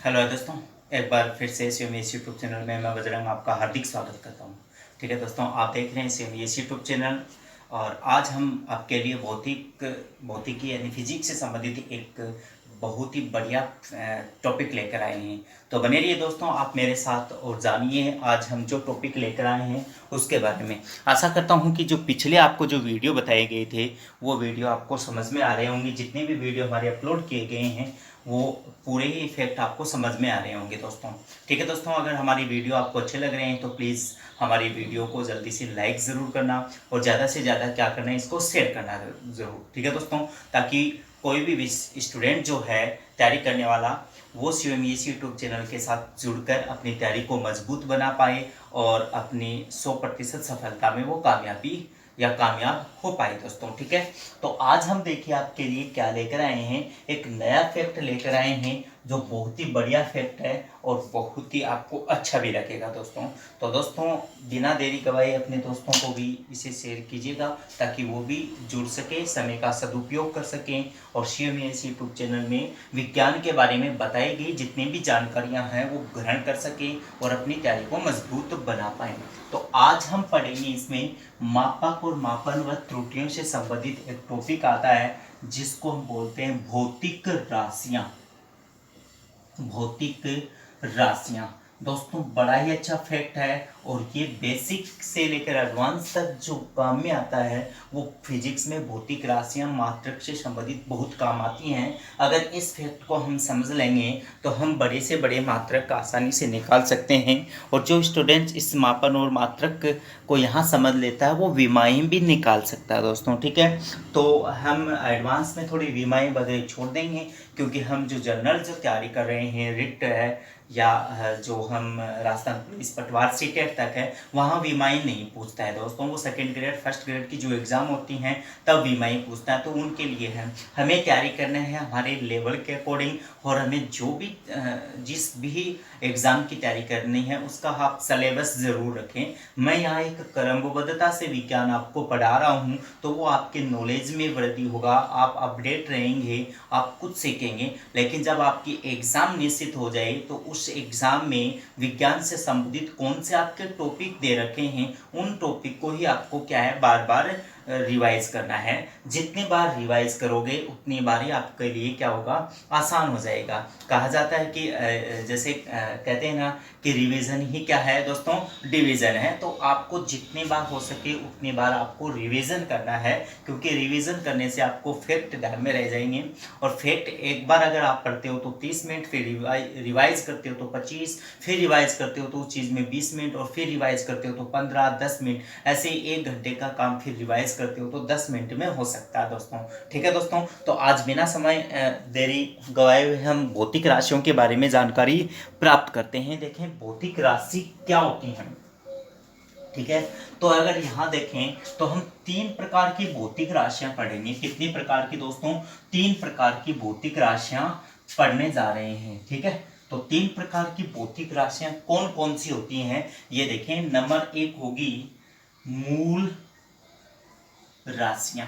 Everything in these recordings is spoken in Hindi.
हेलो दोस्तों, एक बार फिर से सीएमएस यूट्यूब चैनल में मैं बजरंग आपका हार्दिक स्वागत करता हूं। ठीक है दोस्तों, आप देख रहे हैं सीएमएस यूट्यूब चैनल। और आज हम आपके लिए भौतिकी यानी फिजिक्स से संबंधित एक बहुत ही बढ़िया टॉपिक लेकर आए हैं। तो बने रहिए दोस्तों आप मेरे साथ और जानिए आज हम जो टॉपिक लेकर आए हैं उसके बारे में। आशा करता हूं कि जो पिछले आपको जो वीडियो बताए गए थे वो वीडियो आपको समझ में आ रहे होंगे। जितने भी वीडियो हमारे अपलोड किए गए हैं वो पूरे ही इफेक्ट आपको समझ में आ रहे होंगे दोस्तों। ठीक है दोस्तों, अगर हमारी वीडियो आपको अच्छे लग रहे हैं तो प्लीज़ हमारी वीडियो को जल्दी से लाइक ज़रूर करना और ज़्यादा से ज़्यादा क्या करना है, इसको शेयर करना ज़रूर। ठीक है दोस्तों, ताकि कोई भी स्टूडेंट जो है तैयारी करने वाला वो सीएमएस यूट्यूब चैनल के साथ जुड़कर अपनी तैयारी को मजबूत बना पाए और अपनी 100% सफलता में वो कामयाब हो पाए दोस्तों। ठीक है, तो आज हम देखिए आपके लिए क्या लेकर आए हैं, एक नया फैक्ट लेकर आए हैं जो बहुत ही बढ़िया फैक्ट है और बहुत ही आपको अच्छा भी लगेगा दोस्तों। तो दोस्तों बिना देरी गवाए अपने दोस्तों को भी इसे शेयर कीजिएगा ताकि वो भी जुड़ सके, समय का सदुपयोग कर सकें और सीएमएस यूट्यूब चैनल में विज्ञान के बारे में बताई गई जितनी भी जानकारियां हैं वो ग्रहण कर सकें और अपनी तैयारी को मजबूत बना पाएँ। तो आज हम पढ़ेंगे इसमें मापक और मापन व त्रुटियों से संबंधित एक टॉपिक आता है जिसको हम बोलते हैं भौतिक राशियां। दोस्तों बड़ा ही अच्छा फैक्ट है और ये बेसिक से लेकर एडवांस तक जो काम में आता है वो फिजिक्स में भौतिक राशियां मात्रक से संबंधित बहुत काम आती हैं। अगर इस फैक्ट को हम समझ लेंगे तो हम बड़े से बड़े मात्रक आसानी से निकाल सकते हैं और जो स्टूडेंट इस मापन और मात्रक को यहाँ समझ लेता है वो विमाएं भी निकाल सकता है दोस्तों। ठीक है, तो हम एडवांस में थोड़ी विमाएं वगैरह छोड़ देंगे क्योंकि हम जो जनरल जो तैयारी कर रहे हैं रिट है या जो हम राजस्थान पुलिस पटवार सीटेट तक है वहाँ विमाएं नहीं पूछता है दोस्तों। वो सेकंड ग्रेड फर्स्ट ग्रेड की जो एग्ज़ाम होती हैं तब विमाएं पूछता है, तो उनके लिए है हमें तैयारी करना है हमारे लेवल के अकॉर्डिंग। और हमें जो भी जिस भी एग्ज़ाम की तैयारी करनी है उसका आप सलेबस ज़रूर रखें। मैं यहाँ एक क्रमबद्धता से विज्ञान आपको पढ़ा रहा हूँ तो वो आपके नॉलेज में वृद्धि होगा, आप अपडेट रहेंगे, आप कुछ सीखेंगे। लेकिन जब आपकी एग्ज़ाम निश्चित हो जाए तो उस एग्ज़ाम में विज्ञान से संबंधित कौन से आपके टॉपिक दे रखे हैं उन टॉपिक को ही आपको क्या है बार बार रिवाइज करना है। जितनी बार रिवाइज करोगे उतनी बार ही आपके लिए क्या होगा, आसान हो जाएगा। कहा जाता है कि जैसे कहते हैं ना कि रिवीजन ही क्या है दोस्तों, डिवीज़न है। तो आपको जितनी बार हो सके उतनी बार आपको रिवीजन करना है क्योंकि रिवीजन करने से आपको फैक्ट ध्यान में रह जाएंगे। और फैक्ट एक बार अगर आप पढ़ते हो तो 30 मिनट, फिर रिवाइज करते हो तो 25, फिर रिवाइज करते हो तो उस चीज़ में 20 मिनट और फिर रिवाइज करते हो तो 15-10 मिनट, ऐसे 1 घंटे का काम फिर रिवाइज करते हो तो 10 मिनट में हो सकता है दोस्तों। ठीक है दोस्तों, तो आज बिना समय देरी गवाए हुए हम भौतिक राशियों के बारे में जानकारी प्राप्त करते हैं। देखें भौतिक राशि क्या होती हैं। ठीक है, तो अगर यहाँ देखें तो हम 3 प्रकार की भौतिक राशियां पढ़ेंगे। कितनी प्रकार की दोस्तों, 3 प्रकार की भौतिक राशियां पढ़ने जा रहे हैं। ठीक है, तो 3 प्रकार की भौतिक राशियां कौन कौन सी होती हैं ये देखें। नंबर 1 होगी मूल राशियां।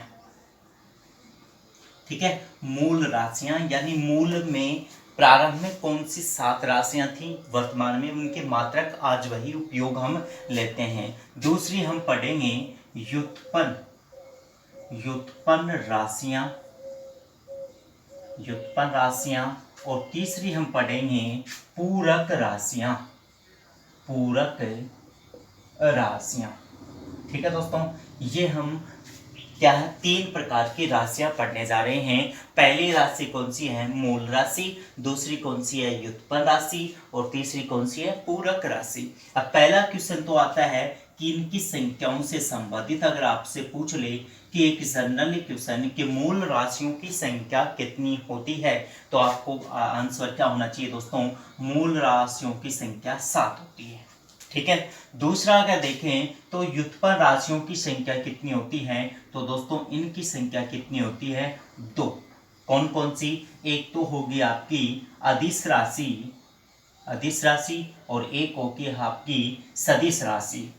ठीक है, मूल राशियां यानी मूल में प्रारंभ में कौन सी 7 राशियां थी, वर्तमान में उनके मात्रक आज वही उपयोग हम लेते हैं। दूसरी हम पढ़ेंगे व्युत्पन्न राशियां, और तीसरी हम पढ़ेंगे पूरक राशियां। ठीक है दोस्तों, ये हम क्या है 3 प्रकार की राशियां पढ़ने जा रहे हैं। पहली राशि कौन सी है, मूल राशि। दूसरी कौन सी है, व्युत्पन्न राशि। और तीसरी कौन सी है, पूरक राशि। अब पहला क्वेश्चन तो आता है कि इनकी संख्याओं से संबंधित अगर आपसे पूछ ले कि एक जनरल क्वेश्चन कि मूल राशियों की संख्या कितनी होती है तो आपको आंसर क्या होना चाहिए दोस्तों, मूल राशियों की संख्या 7 होती है। ठीक है, दूसरा अगर देखें तो व्युत्पन्न राशियों की संख्या कितनी होती है तो दोस्तों इनकी संख्या कितनी होती है, 2। कौन कौन सी, एक तो होगी आपकी अदिश राशि और एक होगी आपकी सदिश राशि।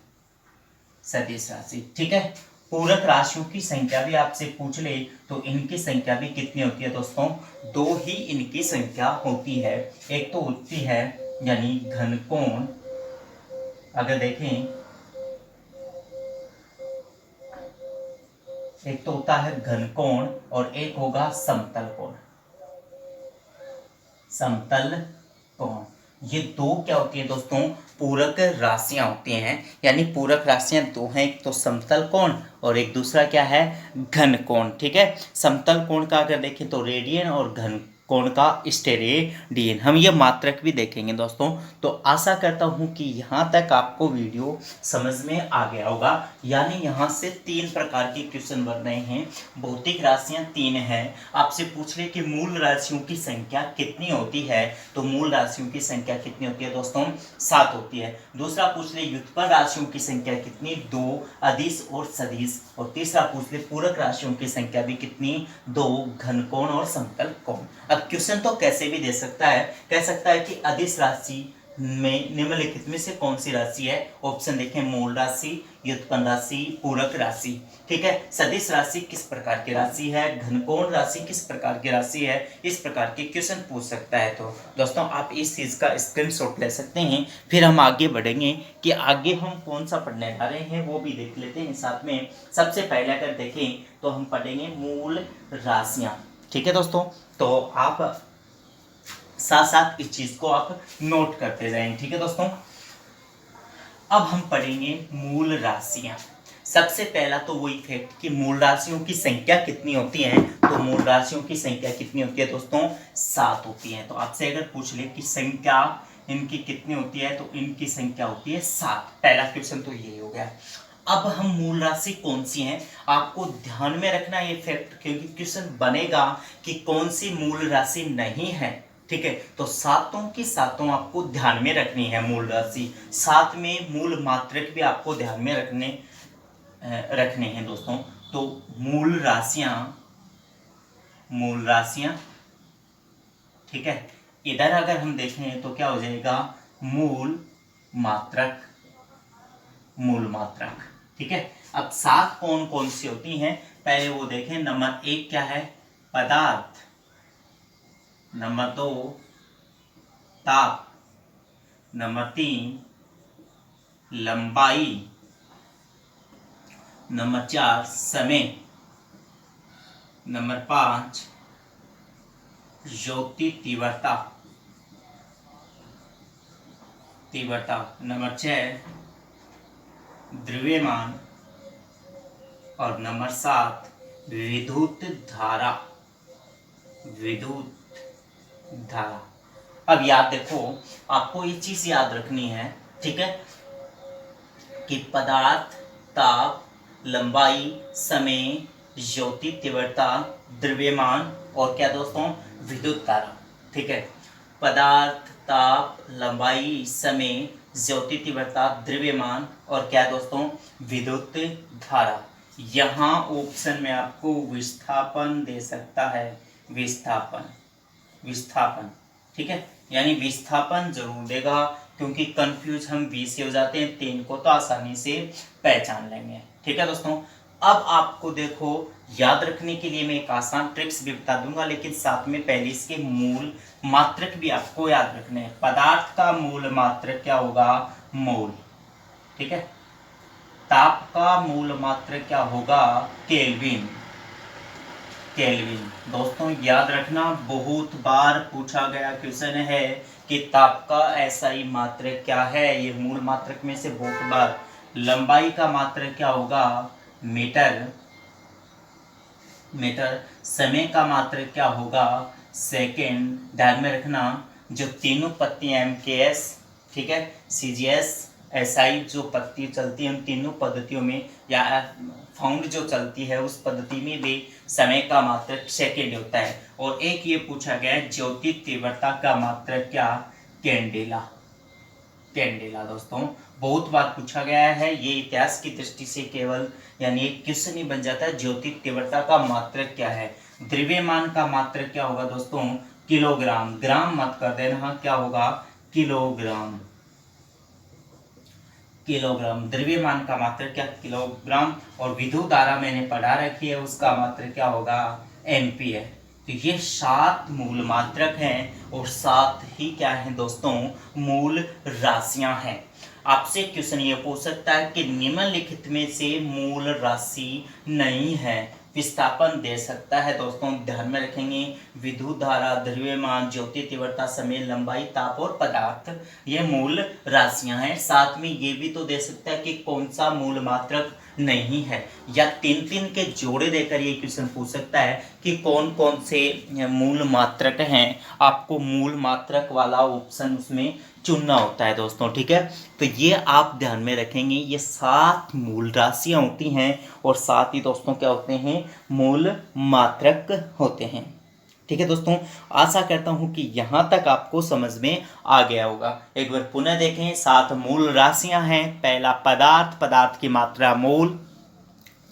ठीक है, पूरक राशियों की संख्या भी आपसे पूछ ले तो इनकी संख्या भी कितनी होती है दोस्तों, 2 ही इनकी संख्या होती है। एक तो होती है यानी घनकोण, अगर देखें एक तो होता है घनकोण और एक होगा समतल कोण। समतल कोण, ये दो क्या होती है दोस्तों, पूरक राशियां होती हैं। यानी पूरक राशियां दो हैं, एक तो समतल कोण और एक दूसरा क्या है, घन कोण। ठीक है, समतल कोण का अगर देखें तो रेडियन और घन कोण का स्टेरेडियन। हम ये मात्रक भी देखेंगे दोस्तों। तो आशा करता हूं कि यहाँ तक आपको वीडियो समझ में आ गया होगा। यानी यहाँ से 3 प्रकार के क्वेश्चन बन रहे हैं। भौतिक राशियां 3 हैं। आपसे पूछ ले कि मूल राशियों की संख्या कितनी होती है, तो मूल राशियों की संख्या कितनी होती है दोस्तों, 7 होती है। दूसरा पूछ ले व्युत्पन्न राशियों की संख्या कितनी, 2, अदिश और सदिश। और तीसरा पूछ ले पूरक राशियों की संख्या भी कितनी, 2, घनकोण और समतल कोण। अब क्वेश्चन तो कैसे भी दे सकता है, कह सकता है कि अदिश राशि में निम्नलिखित में से कौन सी राशि है। ऑप्शन देखें, मूल राशि, व्युत्पन्न राशि, पूरक राशि। ठीक है, सदिश राशि किस प्रकार की राशि है, घनकोण राशि किस प्रकार की राशि है, इस प्रकार के क्वेश्चन पूछ सकता है। तो दोस्तों आप इस चीज का स्क्रीनशॉट ले सकते हैं। फिर हम आगे बढ़ेंगे कि आगे हम कौन सा पढ़ने जा रहे हैं वो भी देख लेते हैं साथ में। सबसे पहले अगर देखें तो हम पढ़ेंगे मूल राशियां। ठीक है दोस्तों, तो आप साथ साथ इस चीज को आप नोट करते जाएं। ठीक है दोस्तों, अब हम पढ़ेंगे मूल राशियां। सबसे पहला तो वही फैक्ट कि मूल राशियों की संख्या कितनी होती है। तो मूल राशियों की संख्या कितनी होती है दोस्तों, 7 होती है। तो आपसे अगर पूछ ले कि संख्या इनकी कितनी होती है, तो इनकी संख्या होती है 7। पहला क्वेश्चन तो ये हो गया। अब हम मूल राशि कौन सी हैं, आपको ध्यान में रखना ये फैक्ट, क्योंकि क्वेश्चन बनेगा कि कौन सी मूल राशि नहीं है। ठीक है, तो सातों की सातों आपको ध्यान में रखनी है मूल राशि। साथ में मूल मात्रक भी आपको ध्यान में रखने हैं दोस्तों। तो मूल राशियां, ठीक है, इधर अगर हम देखें तो क्या हो जाएगा, मूल मात्रक। ठीक है, अब 7 कौन कौन सी होती हैं, पहले वो देखें। नंबर 1 क्या है, पदार्थ। नंबर 2 ताप। नंबर 3 लंबाई। नंबर 4 समय। नंबर 5 ज्योति तीव्रता। नंबर 6 द्रव्यमान। और नंबर 7 विद्युत धारा। अब याद देखो, आपको ये चीज याद रखनी है। ठीक है, कि पदार्थ, ताप, लंबाई, समय, ज्योति तीव्रता, द्रव्यमान और क्या दोस्तों, विद्युत धारा। ठीक है, पदार्थ, ताप, लंबाई, समय, ज्योति तीव्रता, द्रव्यमान और क्या दोस्तों, विद्युत धारा। यहाँ ऑप्शन में आपको विस्थापन दे सकता है, विस्थापन। ठीक है, यानी विस्थापन जरूर देगा, क्योंकि कंफ्यूज हम 20 से हो जाते हैं, 3 को तो आसानी से पहचान लेंगे। ठीक है दोस्तों, अब आपको देखो याद रखने के लिए मैं एक आसान ट्रिक्स भी बता दूंगा, लेकिन साथ में पहले इसके मूल मात्रक भी आपको याद रखने हैं। पदार्थ का मूल मात्रक क्या होगा, मोल। ठीक है, ताप का मूल मात्रक क्या होगा, केल्विन। दोस्तों याद रखना, बहुत बार पूछा गया क्वेश्चन है कि ताप का एसआई मात्रक क्या है, ये मूल मात्रक में से बहुत बार। लंबाई का मात्रक क्या होगा, मीटर। समय का मात्रक क्या होगा, सेकेंड। ध्यान में रखना, जो तीनों पत्तियां एमकेएस, ठीक है, सीजीएस, एसआई जो पद्धति चलती है उन तीनों पद्धतियों में, या फाउंड जो चलती है उस पद्धति में भी समय का मात्रक सेकेंड होता है। और एक ये पूछा गया है, ज्योति तीव्रता का मात्रक क्या, कैंडेला। दोस्तों बहुत बार पूछा गया है, ये इतिहास की दृष्टि से केवल यानी एक क्वेश्चन ही बन जाता है, ज्योति तीव्रता का मात्रक क्या है। द्रव्यमान का मात्रक क्या होगा दोस्तों, किलोग्राम। ग्राम मत कर देना, क्या होगा, किलोग्राम। किलोग्राम। द्रव्यमान का मात्रक क्या किलोग्राम, और विद्युत धारा मैंने पढ़ा रखी है उसका मात्रक क्या होगा एम्पीयर। तो ये 7 मूल मात्रक हैं और 7 ही क्या है दोस्तों मूल राशियां हैं। आपसे क्वेश्चन ये पूछ सकता है कि निम्नलिखित में से मूल राशि नहीं है, विस्थापन दे सकता है। दोस्तों ध्यान में रखेंगे विद्युत धारा, द्रव्यमान, ज्योति तीव्रता, समय, लंबाई, ताप और पदार्थ ये मूल राशियां हैं। साथ में ये भी तो दे सकता है कि कौन सा मूल मात्रक नहीं है, या 3-3 के जोड़े देकर ये क्वेश्चन पूछ सकता है कि कौन कौन से मूल मात्रक हैं। आपको मूल मात्रक वाला ऑप्शन उसमें चुनना होता है दोस्तों, ठीक है। तो ये आप ध्यान में रखेंगे, ये 7 मूल राशियां होती हैं और साथ ही दोस्तों क्या होते हैं मूल मात्रक होते हैं, ठीक है दोस्तों। आशा करता हूं कि यहाँ तक आपको समझ में आ गया होगा। एक बार पुनः देखें, 7 मूल राशियां हैं। पहला पदार्थ, पदार्थ की मात्रा मोल,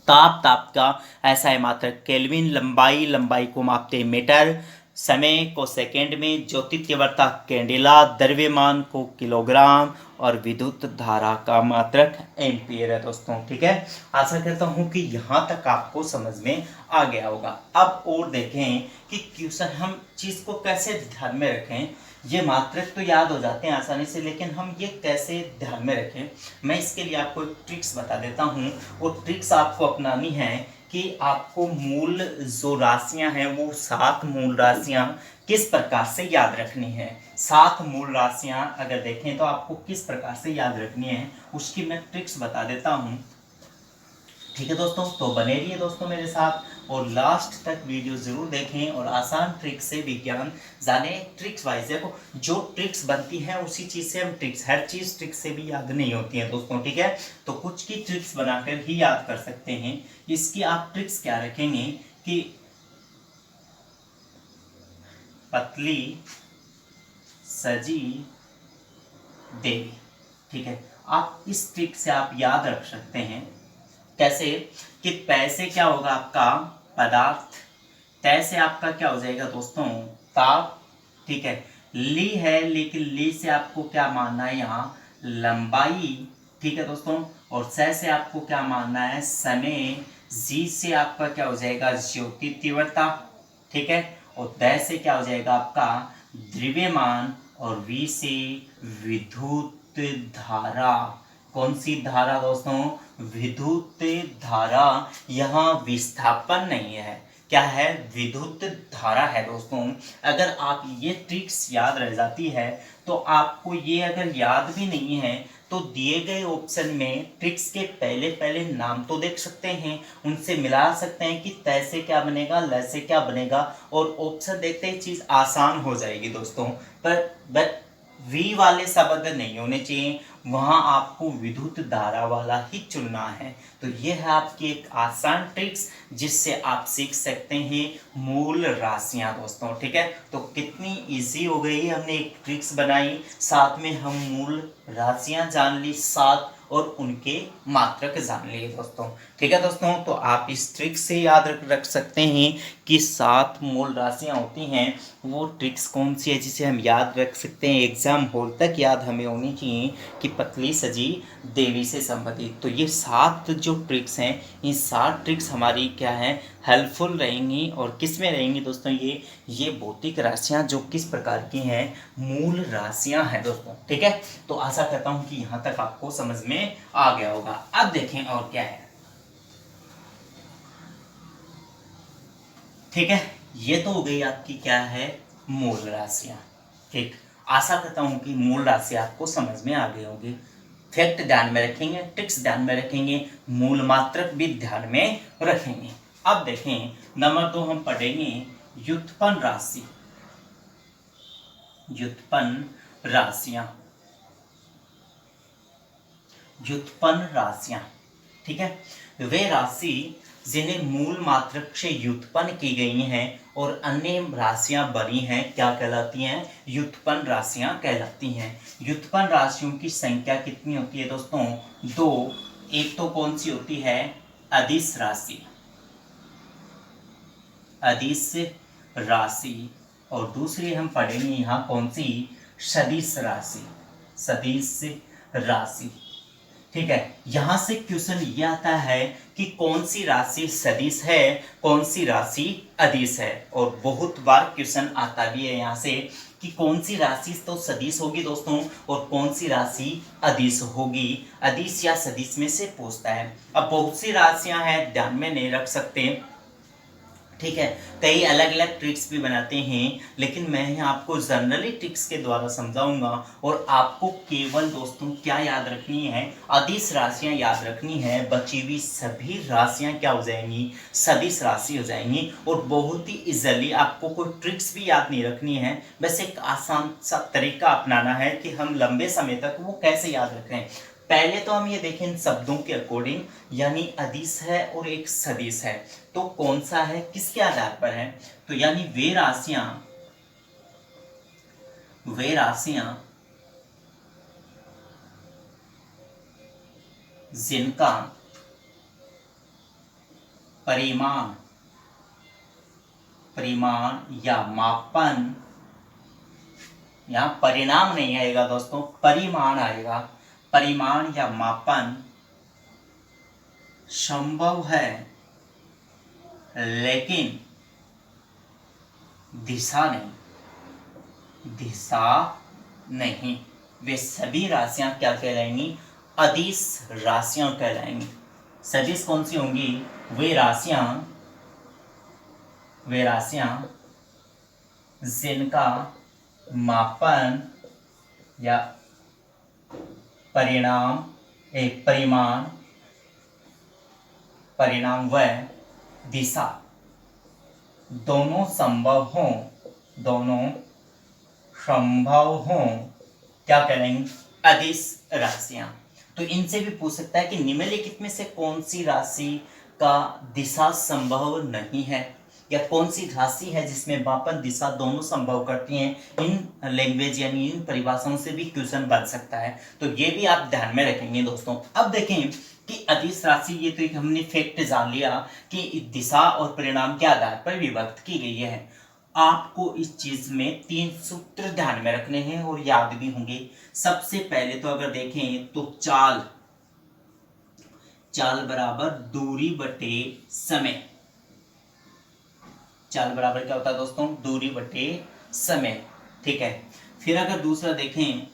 ताप, ताप का ऐसा है मात्रक केल्विन, लंबाई, लंबाई को मापते हैं मीटर, समय को सेकंड में, ज्योति तीव्रता कैंडेला, द्रव्यमान को किलोग्राम और विद्युत धारा का मात्रक एम्पीयर है दोस्तों, ठीक है। आशा करता हूं कि यहाँ तक आपको समझ में आ गया होगा। अब और देखें कि क्वेश्चन हम चीज को कैसे ध्यान में रखें। ये मात्रक तो याद हो जाते हैं आसानी से, लेकिन हम ये कैसे ध्यान में रखें, मैं इसके लिए आपको एक ट्रिक्स बता देता हूँ। वो ट्रिक्स आपको अपनानी है कि आपको मूल जो राशियां हैं वो 7 मूल राशियां किस प्रकार से याद रखनी है। 7 मूल राशियां अगर देखें तो आपको किस प्रकार से याद रखनी है उसकी मैं ट्रिक्स बता देता हूं, ठीक है दोस्तों। तो बने रहिए दोस्तों मेरे साथ और लास्ट तक वीडियो जरूर देखें और आसान ट्रिक्स से विज्ञान जाने। ट्रिक्स वाइज देखो, जो ट्रिक्स बनती है उसी चीज से हम ट्रिक्स, हर चीज ट्रिक्स से भी याद नहीं होती है दोस्तों, ठीक है। तो कुछ की ट्रिक्स बनाकर ही याद कर सकते हैं। इसकी आप ट्रिक्स क्या रखेंगे कि पतली सजी देवी, ठीक है। आप इस ट्रिक से आप याद रख सकते हैं कैसे कि पैसे क्या होगा आपका पदार्थ, तय से आपका क्या हो जाएगा दोस्तों ताप, ठीक है। ली है लेकिन ली से आपको क्या मानना है यहाँ लंबाई, ठीक है दोस्तों। और से आपको क्या मानना है समय, जी से आपका क्या हो जाएगा ज्योति तीव्रता, ठीक है। और द से क्या हो जाएगा आपका द्रव्यमान, और वी से विद्युत धारा। कौन सी धारा दोस्तों विद्युत धारा। यहाँ विस्थापन नहीं है, क्या है विद्युत धारा है दोस्तों। अगर आप ये ट्रिक्स याद रह जाती है तो आपको ये अगर याद भी नहीं है तो दिए गए ऑप्शन में ट्रिक्स के पहले पहले नाम तो देख सकते हैं, उनसे मिला सकते हैं कि तय से क्या बनेगा, ल से क्या बनेगा, और ऑप्शन देखते ही चीज आसान हो जाएगी दोस्तों। पर वी वाले शब्द नहीं होने चाहिए, वहां आपको विद्युत धारा वाला ही चुनना है। तो ये है आपकी एक आसान ट्रिक्स जिससे आप सीख सकते हैं मूल राशियां दोस्तों, ठीक है। तो कितनी इजी हो गई, हमने एक ट्रिक्स बनाई, साथ में हम मूल राशियां जान ली 7 और उनके मात्रक जान लिए दोस्तों, ठीक है दोस्तों। तो आप इस ट्रिक से याद रख सकते हैं कि 7 मूल राशियां होती हैं। वो ट्रिक्स कौन सी है जिसे हम याद रख सकते हैं, एग्जाम हॉल तक याद हमें होनी चाहिए कि पतली सजी देवी से संबंधित। तो ये 7 जो ट्रिक्स हैं, ये 7 ट्रिक्स हमारी क्या है हेल्पफुल रहेंगी। और किस में रहेंगी दोस्तों ये भौतिक राशियां जो किस प्रकार की हैं मूल राशियां हैं दोस्तों, ठीक है। तो आशा करता हूं कि यहां तक आपको समझ में आ गया होगा। अब देखें और क्या है, ठीक है। ये तो हो गई आपकी क्या है मूल राशियां, ठीक। आशा करता हूं कि मूल राशि आपको समझ में आ गई होगी। फैक्ट ध्यान में रखेंगे, ट्रिक्स ध्यान में रखेंगे, मूल मात्रक भी ध्यान में रखेंगे। अब देखें नंबर 2 हम पढ़ेंगे व्युत्पन्न राशि, व्युत्पन्न राशियां, व्युत्पन्न राशियां, ठीक है। वे राशि जिन्हें मूल मात्रक से व्युत्पन्न की गई हैं और अन्य राशियां बनी हैं क्या कहलाती हैं व्युत्पन्न राशियां कहलाती हैं। व्युत्पन्न राशियों की संख्या कितनी होती है दोस्तों 2। एक तो कौन सी होती है अदिश राशि, अदिश राशि, और दूसरी हम पढ़ेंगे यहाँ कौन सी सदिश राशि, सदिश राशि, ठीक है, यहां से क्वेश्चन ये आता है कि कौन सी राशि सदिश है, कौन सी राशि अदिश है। और बहुत बार क्वेश्चन आता भी है यहां से कि कौन सी राशि तो सदिश होगी दोस्तों और कौन सी राशि अदिश होगी, अदिश या सदिश में से पूछता है। अब बहुत सी राशियां हैं, ध्यान में नहीं रख सकते, ठीक है, कई अलग अलग ट्रिक्स भी बनाते हैं, लेकिन मैं यहाँ आपको जनरली ट्रिक्स के द्वारा समझाऊंगा। और आपको केवल दोस्तों क्या याद रखनी है, अदिश राशियां याद रखनी है, बची हुई सभी राशियां क्या हो जाएंगी, सदिश राशि हो जाएंगी। और बहुत ही इजीली, आपको कोई ट्रिक्स भी याद नहीं रखनी है, बस एक आसान सा तरीका अपनाना है कि हम लंबे समय तक वो कैसे याद रखें। पहले तो हम ये देखें इन शब्दों के अकॉर्डिंग, यानी अदिश है और एक सदिश है, तो कौन सा है, किसके आधार पर है। तो यानी वे राशियां जिनका परिमाण या मापन, यहां परिणाम नहीं आएगा दोस्तों, परिमाण आएगा, परिमाण या मापन संभव है लेकिन दिशा नहीं, वे सभी राशियां क्या कहलाएंगी, अदिश राशियां कहलाएंगी। सदिश कौन सी होंगी, वे राशियां जिनका मापन या परिणाम व दिशा दोनों संभव हों, क्या करेंगे, अदिश राशियां। तो इनसे भी पूछ सकता है कि निम्नलिखित में से कौन सी राशि का दिशा संभव नहीं है, या कौन सी राशि है जिसमें मापन दिशा दोनों संभव करती हैं। इन लैंग्वेज यानी इन परिभाषाओं से भी क्वेश्चन बन सकता है, तो ये भी आप ध्यान में रखेंगे दोस्तों। अब देखें कि अदिश राशि, ये तो एक हमने फैक्ट जान लिया कि दिशा और परिणाम के आधार पर विभक्त की गई है। आपको इस चीज में 3 सूत्र ध्यान में रखने हैं और याद भी होंगे। सबसे पहले तो अगर देखें तो चाल बराबर दूरी बटे समय। चाल बराबर क्या होता है दोस्तों, दूरी बटे समय, ठीक है। फिर अगर दूसरा देखें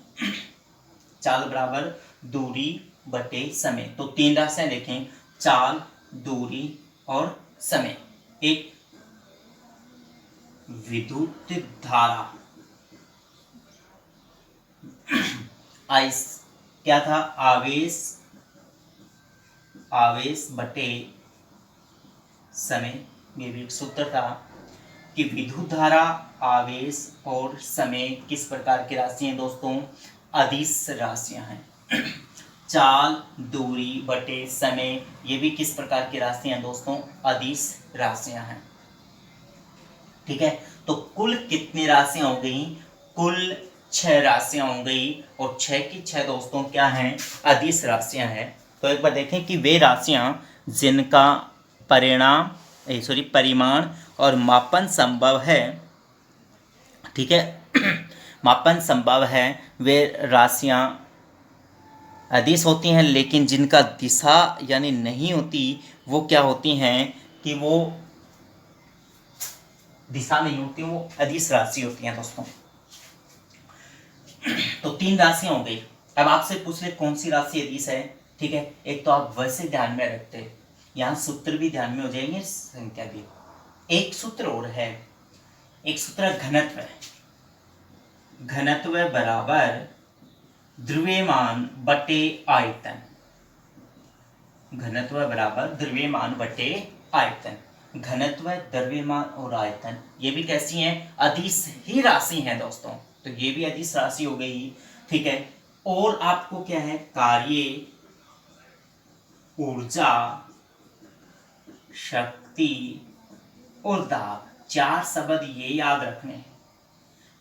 चाल बराबर दूरी बटे समय, तो 3 राशियां देखें, चाल, दूरी और समय। एक विद्युत धारा आइस क्या था, आवेश बटे समय, ये भी एक सूत्र था कि विद्युत धारा, आवेश और समय किस प्रकार की राशि हैं दोस्तों, अदिश राशियां हैं। चाल, दूरी बटे समय, ये भी किस प्रकार की राशियां हैं दोस्तों, अदिश राशियां हैं, ठीक है। तो कुल कितनी राशियां हो गई, कुल 6 राशियां हो गई, और 6 की 6 दोस्तों क्या हैं, अदिश राशियां हैं। तो एक बार देखें कि वे राशियां जिनका परिमाण और मापन संभव है, ठीक है, मापन संभव है, वे राशियां अदिश होती हैं, लेकिन जिनका दिशा यानी नहीं होती, वो क्या होती हैं कि वो दिशा नहीं होती, वो अदिश राशि होती हैं दोस्तों। तो 3 राशियां हो गई। अब आपसे पूछ ले कौन सी राशि अदिश है, ठीक है। एक तो आप वैसे ध्यान में रखते, यहाँ सूत्र भी ध्यान में हो जाएंगे, संख्या भी। एक सूत्र और है, एक सूत्र घनत्व। घनत्व बराबर द्रव्यमान बटे आयतन। घनत्व बराबर द्रव्यमान बटे आयतन। घनत्व, द्रव्यमान और आयतन, ये भी कैसी हैं, अदिश ही राशि हैं दोस्तों। तो ये भी अदिश राशि हो गई, ठीक है। और आपको क्या है, कार्य, ऊर्जा, शक्ति और दाब, 4 शब्द ये याद रखने हैं।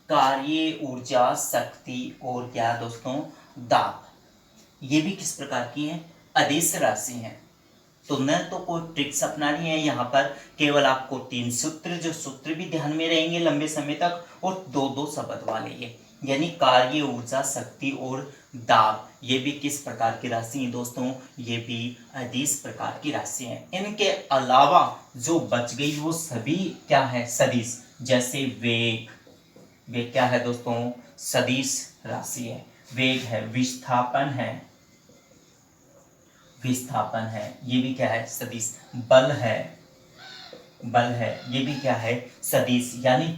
कार्य, ऊर्जा, शक्ति और क्या दोस्तों, दाब, ये भी किस प्रकार की हैं, अदिश राशि हैं। तो न तो कोई ट्रिक्स अपनानी है यहाँ पर, केवल आपको 3 सूत्र, जो सूत्र भी ध्यान में रहेंगे लंबे समय तक, और 2-2 शब्द वाले ये, यानी कार्य, ऊर्जा, शक्ति और दाब, ये भी किस प्रकार की राशि है दोस्तों, ये भी अदिश प्रकार की राशि है। इनके अलावा जो बच गई वो सभी क्या है, सदिश। जैसे वेग, वेग क्या है दोस्तों, सदिश राशि है। वेग है, विस्थापन है, विस्थापन है, ये भी क्या है, सदिश। बल है, बल है, ये भी क्या है, सदिश। यानी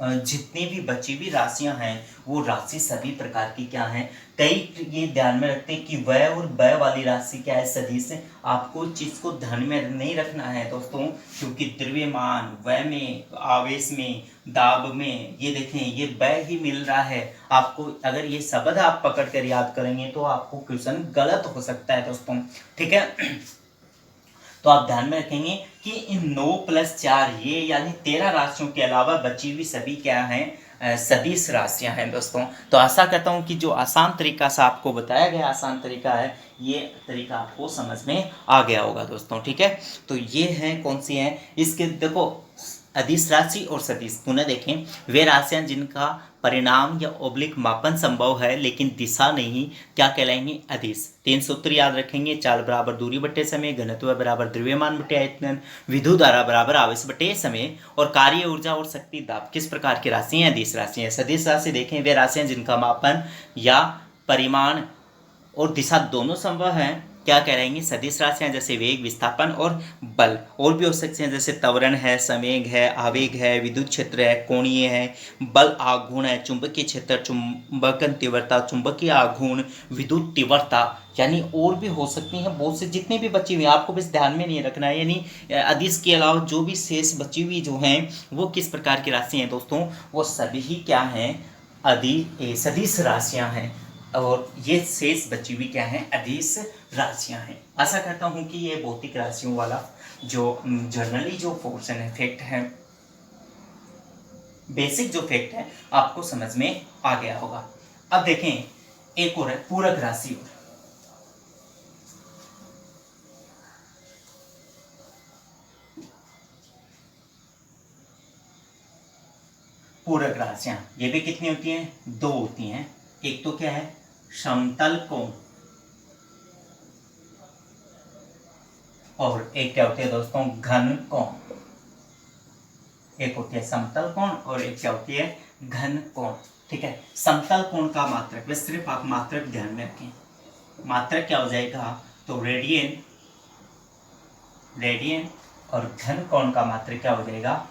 जितनी भी बची हुई राशियां हैं वो राशि सभी प्रकार की क्या हैं, कई ये ध्यान में रखते हैं कि वय और वय वाली राशि क्या है, सदिश है। आपको चीज को ध्यान में नहीं रखना है दोस्तों, क्योंकि द्रव्यमान वय में, आवेश में, दाब में, ये देखें ये वय ही मिल रहा है आपको। अगर ये शब्द आप पकड़ कर याद करेंगे तो आपको क्वेश्चन गलत हो सकता है दोस्तों, ठीक है। तो आप ध्यान में रखेंगे कि इन 9 + 4 ये यानी 13 राशियों के अलावा बची हुई सभी क्या हैं, सदिश राशियां हैं दोस्तों। तो आशा करता हूं कि जो आसान तरीका से आपको बताया गया आसान तरीका है, ये तरीका आपको समझ में आ गया होगा दोस्तों, ठीक है। तो ये हैं कौन सी हैं, इसके देखो अदिश राशि और सदिश पुनः देखें, वे राशियां जिनका परिणाम या ओब्लिक मापन संभव है लेकिन दिशा नहीं, क्या कहलाएंगी, अदिश। 3 सूत्र याद रखेंगे, चाल बराबर दूरी बटे समय, घनत्व बराबर द्रव्यमान बटे आयतन, विद्युत धारा बराबर आवेश बटे समय, और कार्य ऊर्जा और शक्ति दाब किस प्रकार की राशि हैं, अदिश राशि हैं। सदिश राशि देखें, वे राशियां जिनका मापन या परिमाण और दिशा दोनों संभव हैं, क्या कहलाएंगी, सदिश राशियां। जैसे वेग, विस्थापन और बल। और भी हो सकते हैं जैसे त्वरण है, संवेग है, आवेग है, विद्युत क्षेत्र है, कोणीय है, बल आघूर्ण है, चुंबकीय क्षेत्र, चुंबकन तीव्रता, चुंबकीय आघूर्ण, विद्युत तीव्रता, यानी और भी हो सकती हैं बहुत से, जितनी भी बची हुई आपको बस ध्यान में नहीं रखना है। यानी अदिश के अलावा जो भी शेष बची हुई जो हैं वो किस प्रकार की राशि हैं दोस्तों, वो सभी ही क्या हैं, सदिश राशियां हैं। और ये शेष बची हुई क्या है, अदिश राशियां हैं। आशा करता हूं कि ये भौतिक राशियों वाला जो जनरली जो पोर्शन है, फैक्ट है, बेसिक जो फैक्ट है आपको समझ में आ गया होगा। अब देखें एक और है पूरक राशि। पूरक राशियां ये भी कितनी होती हैं, 2 होती हैं। एक तो क्या है, समतल कोण, और एक क्या होती है दोस्तों, घन कोण। एक होती है समतल कोण और एक क्या होती है, घन कोण, ठीक है। समतल कोण का मात्रक, बस सिर्फ आप मात्रक ध्यान में रखें, मात्रक क्या हो जाएगा, तो रेडियन, रेडियन, और घन कोण का मात्रक क्या हो जाएगा,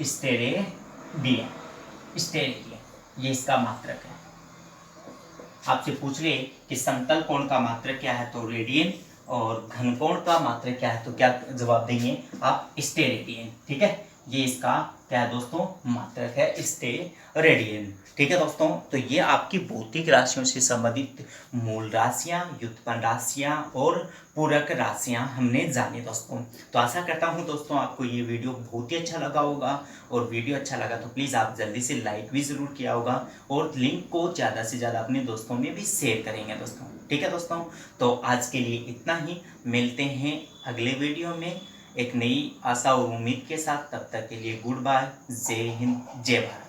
स्टेरेडियन, स्टेरेडियन, ये इसका मात्रक है। आपसे पूछ ले कि समतल कोण का मात्रक क्या है, तो रेडियन, और घन कोण का मात्रक क्या है, तो क्या जवाब देंगे आप, स्टेरेडियन, ठीक है। ये इसका क्या है दोस्तों, मात्रक है, स्टेरेडियन, ठीक है दोस्तों। तो ये आपकी भौतिक राशियों से संबंधित मूल राशियां, व्युत्पन्न राशियां और पूरक राशियां हमने जानी दोस्तों। तो आशा करता हूं दोस्तों आपको ये वीडियो बहुत ही अच्छा लगा होगा, और वीडियो अच्छा लगा तो प्लीज़ आप जल्दी से लाइक भी ज़रूर किया होगा, और लिंक को ज़्यादा से ज़्यादा अपने दोस्तों में भी शेयर करेंगे दोस्तों, ठीक है दोस्तों। तो आज के लिए इतना ही, मिलते हैं अगले वीडियो में एक नई आशा और उम्मीद के साथ। तब तक के लिए गुड बाय, जय हिंद, जय भारत।